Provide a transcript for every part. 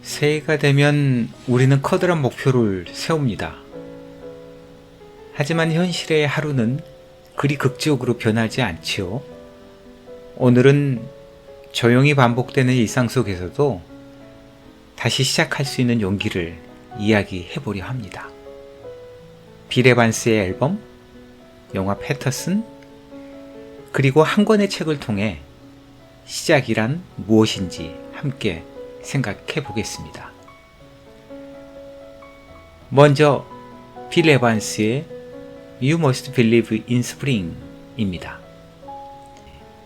새해가 되면 우리는 커다란 목표를 세웁니다. 하지만 현실의 하루는 그리 극적으로 변하지 않지요. 오늘은 조용히 반복되는 일상 속에서도 다시 시작할 수 있는 용기를 이야기해 보려 합니다. 빌 에반스의 앨범, 영화 패터슨, 그리고 한 권의 책을 통해 시작이란 무엇인지 함께 생각해 보겠습니다. 먼저 빌 에반스의 You Must Believe in Spring 입니다.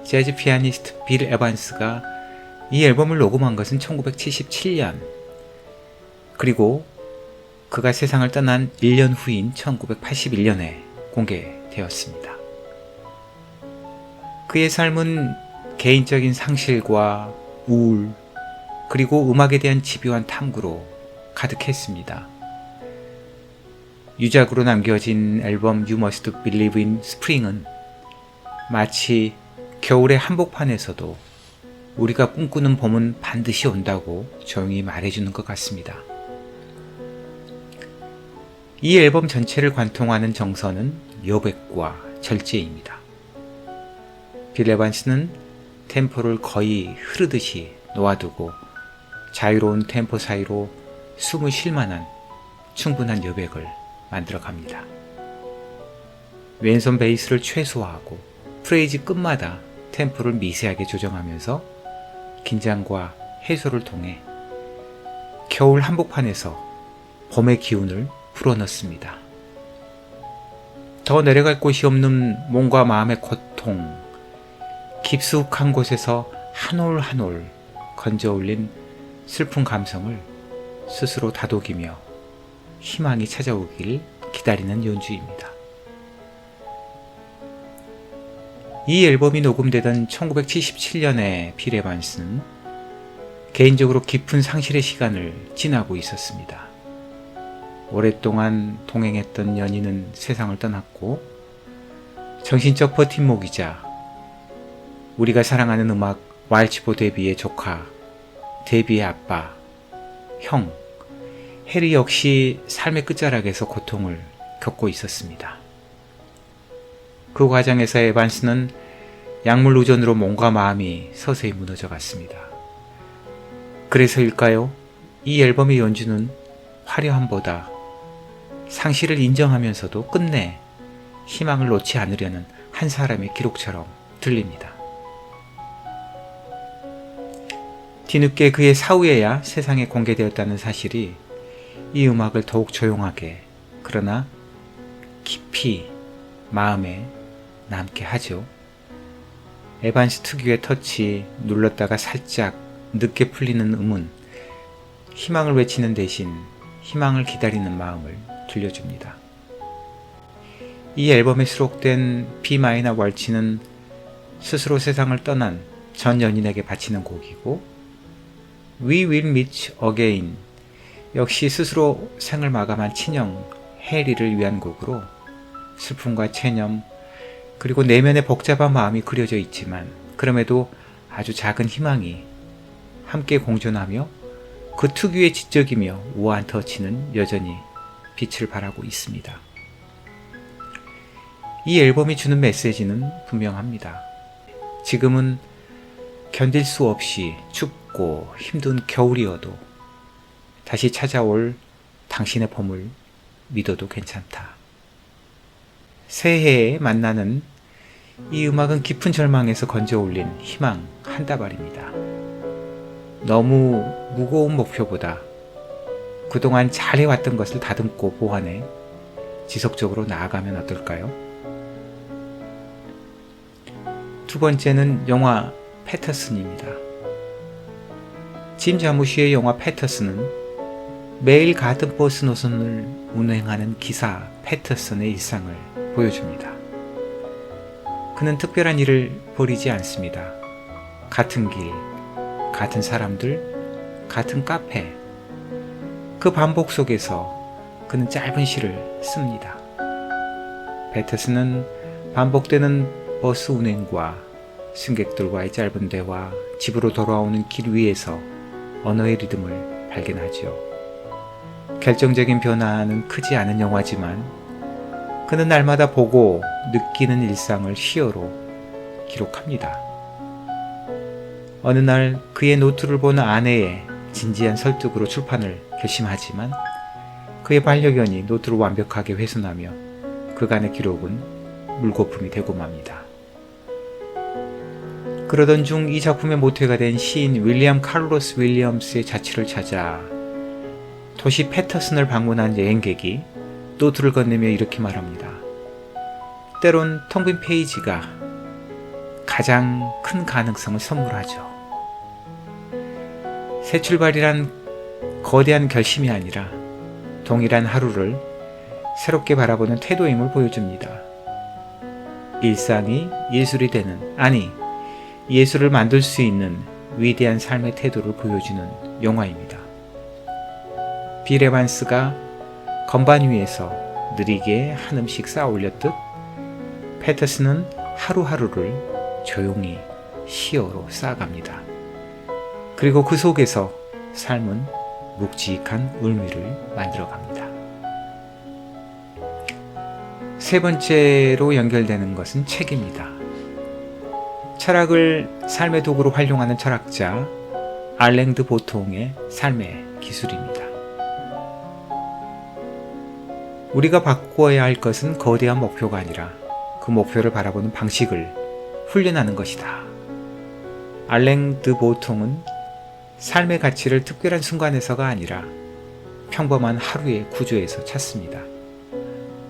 재즈 피아니스트 빌 에반스가 이 앨범을 녹음한 것은 1977년, 그리고 그가 세상을 떠난 1년 후인 1981년에 공개되었습니다. 그의 삶은 개인적인 상실과 우울, 그리고 음악에 대한 집요한 탐구로 가득했습니다. 유작으로 남겨진 앨범 You Must Believe in Spring은 마치 겨울의 한복판에서도 우리가 꿈꾸는 봄은 반드시 온다고 조용히 말해주는 것 같습니다. 이 앨범 전체를 관통하는 정서는 여백과 절제입니다. 빌 에반스는 템포를 거의 흐르듯이 놓아두고 자유로운 템포 사이로 숨을 쉴 만한 충분한 여백을 만들어갑니다. 왼손 베이스를 최소화하고 프레이즈 끝마다 템포를 미세하게 조정하면서 긴장과 해소를 통해 겨울 한복판에서 봄의 기운을 불어넣습니다. 더 내려갈 곳이 없는 몸과 마음의 고통, 깊숙한 곳에서 한 올 한 올 건져 올린 슬픈 감성을 스스로 다독이며 희망이 찾아오길 기다리는 연주입니다. 이 앨범이 녹음되던 1977년에 빌 에반스는 개인적으로 깊은 상실의 시간을 지나고 있었습니다. 오랫동안 동행했던 연인은 세상을 떠났고 정신적 버팀목이자 우리가 사랑하는 음악 왈츠보 데비의 조카, 데비의 아빠, 형, 해리 역시 삶의 끝자락에서 고통을 겪고 있었습니다. 그 과정에서 에반스는 약물 의존으로 몸과 마음이 서서히 무너져 갔습니다. 그래서일까요? 이 앨범의 연주는 화려함보다 상실을 인정하면서도 끝내 희망을 놓지 않으려는 한 사람의 기록처럼 들립니다. 뒤늦게 그의 사후에야 세상에 공개되었다는 사실이 이 음악을 더욱 조용하게, 그러나 깊이 마음에 남게 하죠. 에반스 특유의 터치, 눌렀다가 살짝 늦게 풀리는 음은 희망을 외치는 대신 희망을 기다리는 마음을 들려줍니다. 이 앨범에 수록된 B 마이너 월츠는 스스로 세상을 떠난 전 연인에게 바치는 곡이고, We Will Meet Again 역시 스스로 생을 마감한 친형 해리를 위한 곡으로 슬픔과 체념, 그리고 내면의 복잡한 마음이 그려져 있지만 그럼에도 아주 작은 희망이 함께 공존하며 그 특유의 지적이며 우아한 터치는 여전히 빛을 발하고 있습니다. 이 앨범이 주는 메시지는 분명합니다. 지금은 견딜 수 없이 춥고 힘든 겨울이어도 다시 찾아올 당신의 봄을 믿어도 괜찮다. 새해에 만나는 이 음악은 깊은 절망에서 건져 올린 희망 한 다발입니다. 너무 무거운 목표보다 그동안 잘해왔던 것을 다듬고 보완해 지속적으로 나아가면 어떨까요? 두 번째는 영화 패터슨입니다. 짐 자무시의 영화 패터슨은 매일 같은 버스 노선을 운행하는 기사 패터슨의 일상을 보여줍니다. 그는 특별한 일을 벌이지 않습니다. 같은 길, 같은 사람들, 같은 카페, 그 반복 속에서 그는 짧은 시를 씁니다. 패터슨은 반복되는 버스 운행과 승객들과의 짧은 대화, 집으로 돌아오는 길 위에서 언어의 리듬을 발견하죠. 결정적인 변화는 크지 않은 영화지만 그는 날마다 보고 느끼는 일상을 시어로 기록합니다. 어느 날 그의 노트를 본 아내의 진지한 설득으로 출판을 결심하지만 그의 반려견이 노트를 완벽하게 훼손하며 그간의 기록은 물거품이 되고 맙니다. 그러던 중 이 작품의 모태가 된 시인 윌리엄 칼로스 윌리엄스의 자취를 찾아 도시 패터슨을 방문한 여행객이 노트를 건네며 이렇게 말합니다. 때론 텅 빈 페이지가 가장 큰 가능성을 선물하죠. 새 출발이란 거대한 결심이 아니라 동일한 하루를 새롭게 바라보는 태도임을 보여줍니다. 일상이 예술이 되는, 아니 예술을 만들 수 있는 위대한 삶의 태도를 보여주는 영화입니다. 빌 에반스가 건반 위에서 느리게 한 음씩 쌓아 올렸듯 패터슨은 하루하루를 조용히 시어로 쌓아갑니다. 그리고 그 속에서 삶은 묵직한 의미를 만들어갑니다. 세 번째로 연결되는 것은 책입니다. 철학을 삶의 도구로 활용하는 철학자 알랭 드 보통의 삶의 기술입니다. 우리가 바꾸어야 할 것은 거대한 목표가 아니라 그 목표를 바라보는 방식을 훈련하는 것이다. 알랭 드 보통은 삶의 가치를 특별한 순간에서가 아니라 평범한 하루의 구조에서 찾습니다.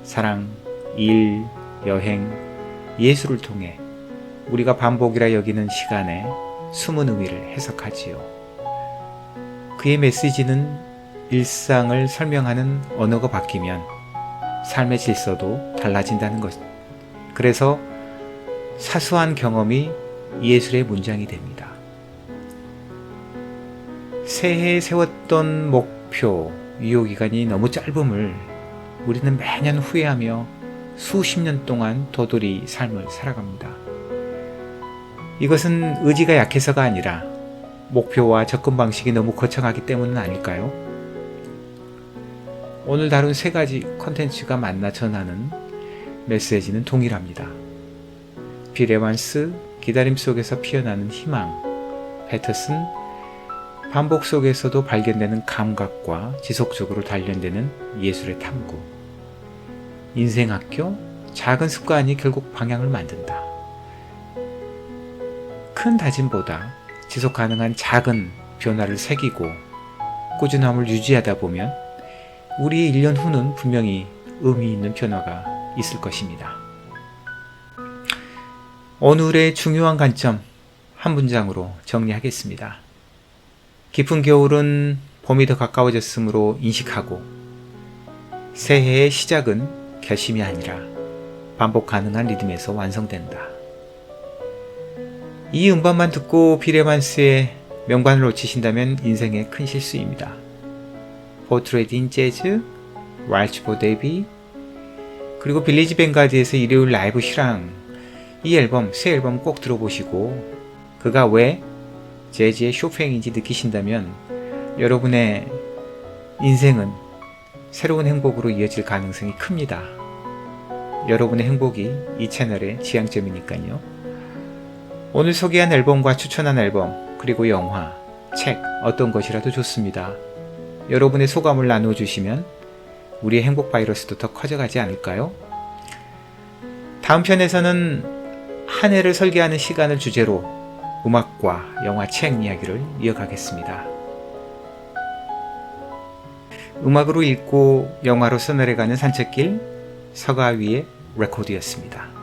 사랑, 일, 여행, 예술을 통해 우리가 반복이라 여기는 시간에 숨은 의미를 해석하지요. 그의 메시지는 일상을 설명하는 언어가 바뀌면 삶의 질서도 달라진다는 것. 그래서 사소한 경험이 예술의 문장이 됩니다. 새해에 세웠던 목표, 유효기간이 너무 짧음을 우리는 매년 후회하며 수십 년 동안 도돌이 삶을 살아갑니다. 이것은 의지가 약해서가 아니라 목표와 접근 방식이 너무 거창하기 때문은 아닐까요? 오늘 다룬 세 가지 컨텐츠가 만나 전하는 메시지는 동일합니다. 빌 에반스, 기다림 속에서 피어나는 희망, 패터슨, 반복 속에서도 발견되는 감각과 지속적으로 단련되는 예술의 탐구. 인생학교, 작은 습관이 결국 방향을 만든다. 큰 다짐보다 지속 가능한 작은 변화를 새기고 꾸준함을 유지하다 보면 우리의 1년 후는 분명히 의미 있는 변화가 있을 것입니다. 오늘의 중요한 관점 한 문장으로 정리하겠습니다. 깊은 겨울은 봄이 더 가까워졌으므로 인식하고 새해의 시작은 결심이 아니라 반복 가능한 리듬에서 완성된다. 이 음반만 듣고 빌 에반스의 명반을 놓치신다면 인생의 큰 실수입니다. 포트레이트 인 재즈, 왈츠 데이비, 그리고 빌리지 뱅가드에서 일요일 라이브 실황, 이 앨범, 새 앨범 꼭 들어보시고 그가 왜 재즈의 쇼팽인지 느끼신다면 여러분의 인생은 새로운 행복으로 이어질 가능성이 큽니다. 여러분의 행복이 이 채널의 지향점이니까요. 오늘 소개한 앨범과 추천한 앨범, 그리고 영화, 책 어떤 것이라도 좋습니다. 여러분의 소감을 나눠주시면 우리의 행복 바이러스도 더 커져가지 않을까요? 다음 편에서는 한 해를 설계하는 시간을 주제로 음악과 영화, 책 이야기를 이어가겠습니다. 음악으로 읽고 영화로 써내려가는 산책길, 서가위의 레코드였습니다.